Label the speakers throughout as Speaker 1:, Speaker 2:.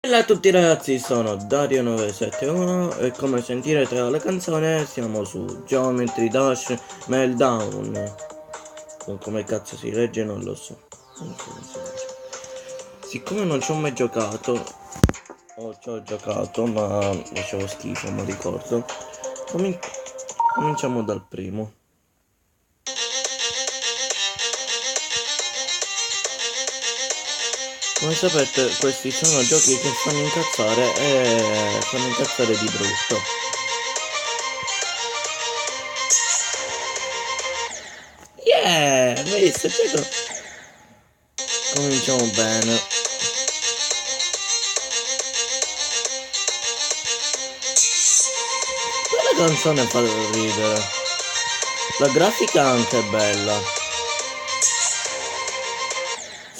Speaker 1: Ciao a tutti ragazzi, sono Dario971 e come sentirete dalla canzone siamo su Geometry Dash Meltdown. Come cazzo si legge non lo so. Non so come si legge. Siccome non ci ho mai giocato, o ci ho giocato ma facevo schifo, mi ricordo. Cominciamo dal primo. Come sapete questi sono giochi che fanno incazzare e fanno incazzare di brutto. Yeah! Hai visto? Cominciamo bene. La canzone fa ridere. La grafica anche è bella.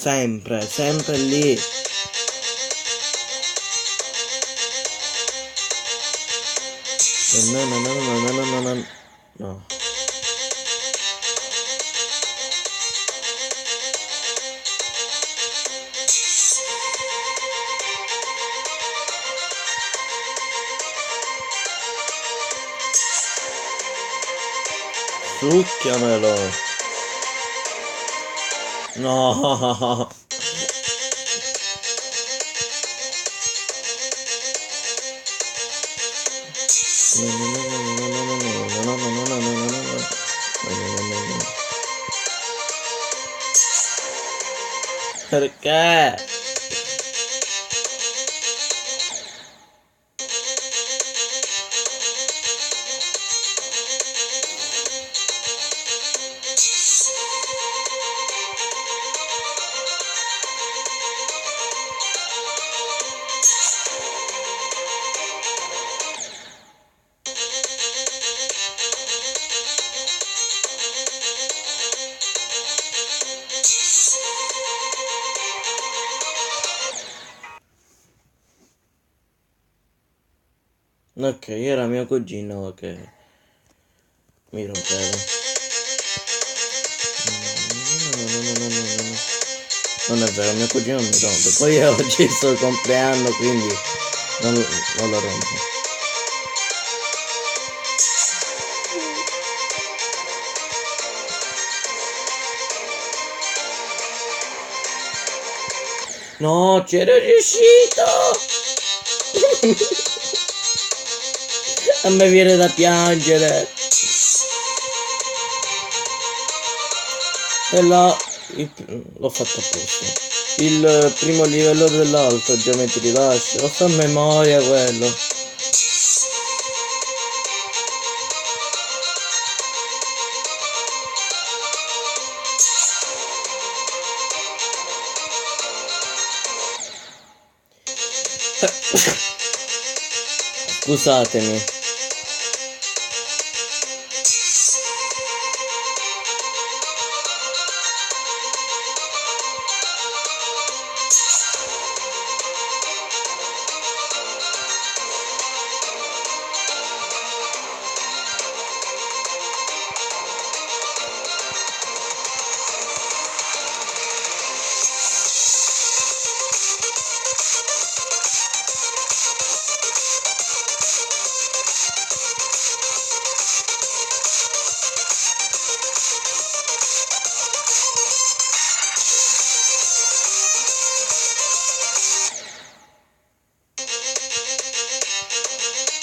Speaker 1: Sempre, sempre lì. No, no, no, no, no, no, no, no. No. Succhiamelo. No. Perché? Ok, era mio cugino che mi rompeva. Non è vero, mio cugino mi rompe. Poi è oggi il suo compleanno, quindi non lo rompo. No, c'ero riuscito! A me viene da piangere. E là l'ho fatto apposta. Il primo livello dell'alto, Geometry Dash. Lo so a memoria quello. Scusatemi.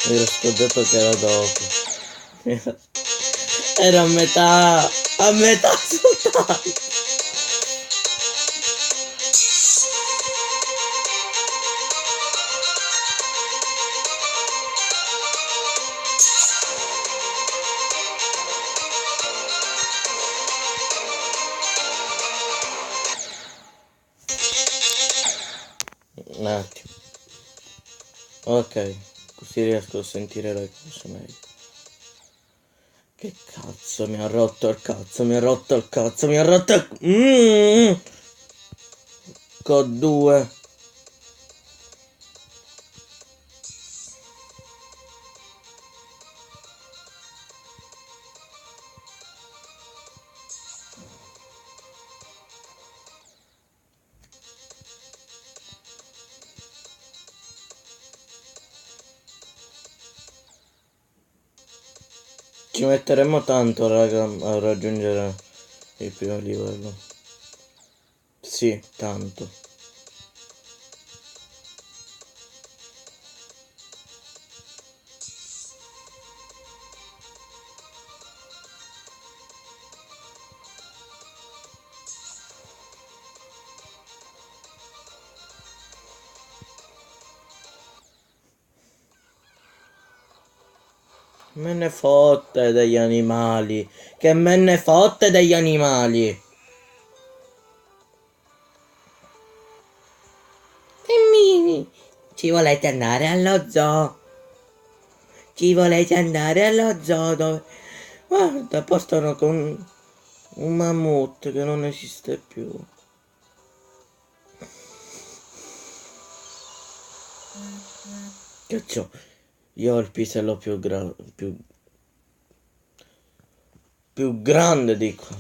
Speaker 1: Mi ero scordato che era dopo. Era a metà soltanto. Un attimo. Ok, così riesco a sentire le cose meglio. Che cazzo, mi ha rotto il cazzo, mi ha rotto il cazzo, mi ha rotto il... Con due. Ci metteremo tanto, raga, a raggiungere il primo livello. Sì, tanto. Me ne fotte degli animali. Che me ne fotte degli animali. Femmini, ci volete andare allo zoo? Ci volete andare allo zoo dove... Guarda, postano con un mammut che non esiste più. Cazzo, io ho il pisello più grande di qua.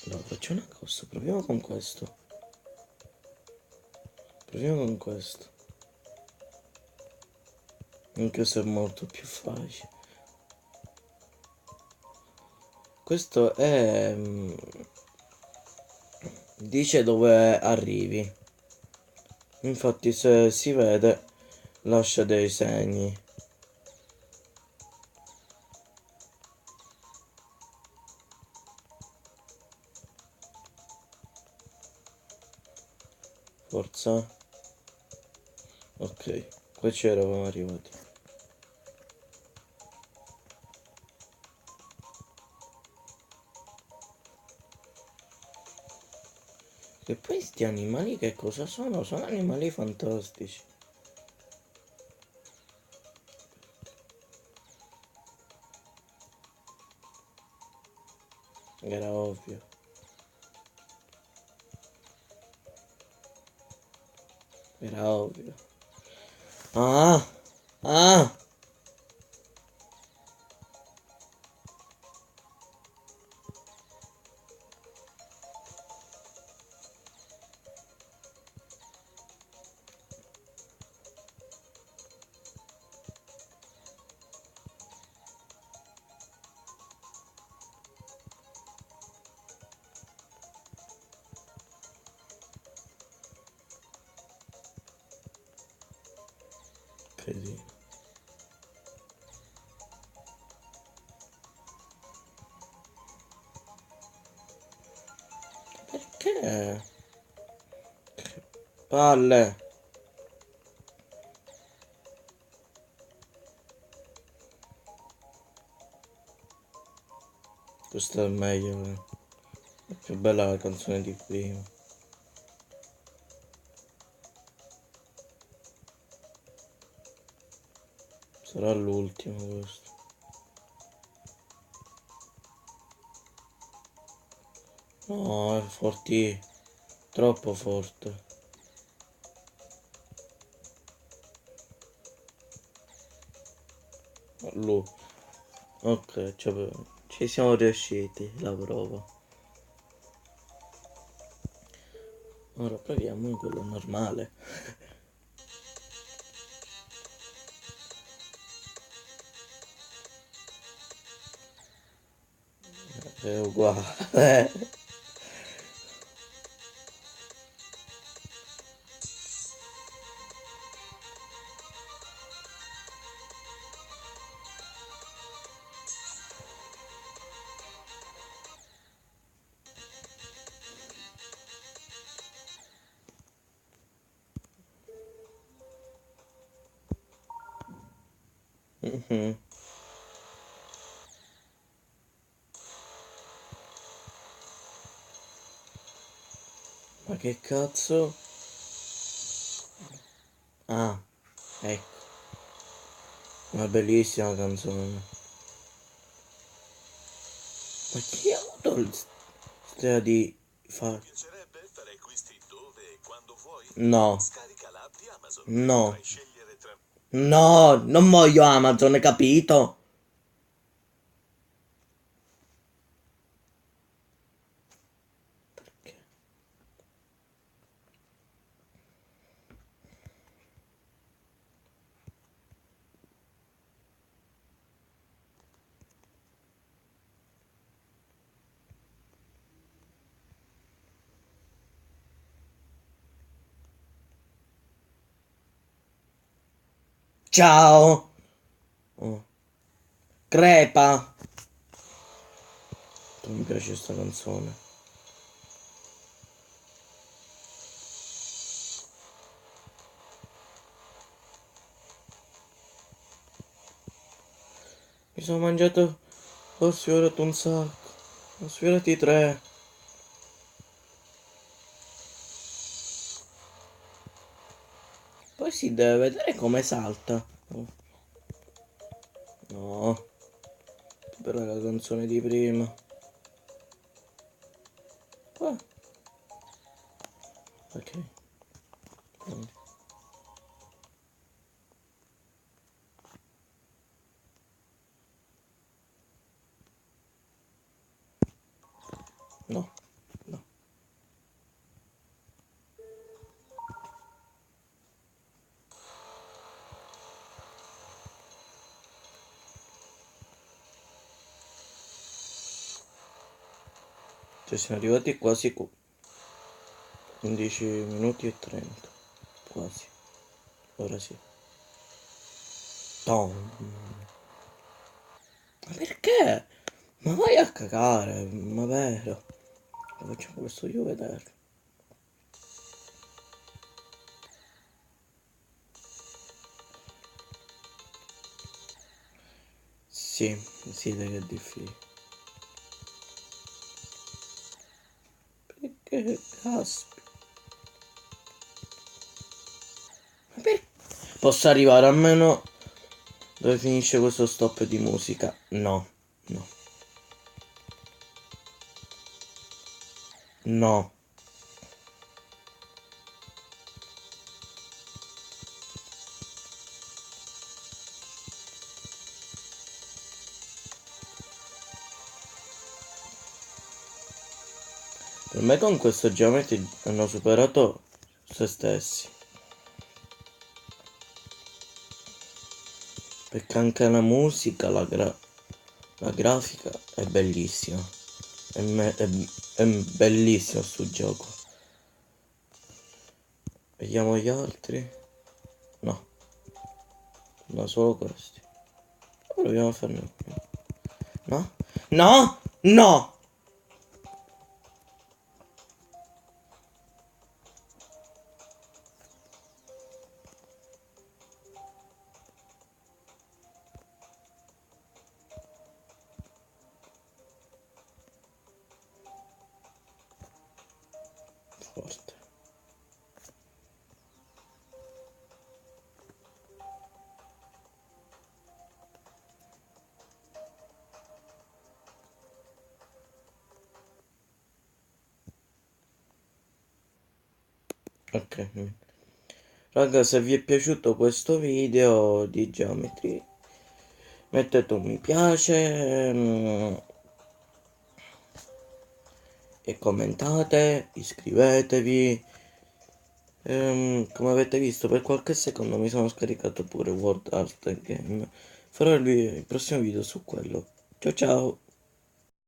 Speaker 1: No, faccio una cosa, proviamo con questo. Proviamo con questo. Anche se è molto più facile. Questo è... dice dove arrivi. Infatti se si vede lascia dei segni. Forza. Ok, qua ci eravamo arrivati. E poi sti animali che cosa sono? Sono animali fantastici. Era ovvio. Era ovvio. Ah! Ah! Cretino. Perché? Palle! Questa è meglio, eh. È più bella la canzone di prima. Sarà l'ultimo questo. No, è forti. Troppo forte. Lu. Ok, ci siamo riusciti, la prova. Ora proviamo quello normale. È uguale. Mhm. Ma che cazzo? Ah, ecco. Una bellissima canzone. Ma chi ha avuto l'idea di fare?
Speaker 2: Piacerebbe fare acquisti dove e quando vuoi?
Speaker 1: No,
Speaker 2: Scarica l'app di Amazon.
Speaker 1: no,
Speaker 2: Potrai scegliere tra...
Speaker 1: no, non voglio Amazon, capito? Perché? Ciao! Oh. Crepa! Non mi piace questa canzone. Mi sono mangiato... Ho sfiorato un sacco. Ho sfiorati 3. Poi si deve vedere come salta. Oh. No. Però è la canzone di prima. Qua. Ok. No. No. Cioè siamo arrivati quasi 15 minuti e 30. Quasi. Ora sì. Tom. Ma perché? Ma vai a cagare, ma vero. Lo facciamo questo io vedere. Sì, sì, che è difficile. Perché caspita. Ma perché? Posso arrivare almeno dove finisce questo stop di musica? No, no, no. Per me con questo Geometry hanno superato se stessi. Perché anche la musica, la grafica è bellissima. È bellissimo sto gioco. Vediamo gli altri. No, no, solo questi. Proviamo a farne uno. No? No? No! Forte. Ok. Raga, se vi è piaciuto questo video di Geometry, mettete un mi piace e commentate, iscrivetevi. Come avete visto, per qualche secondo mi sono scaricato pure World Art Game. Farò il prossimo video su quello. Ciao ciao!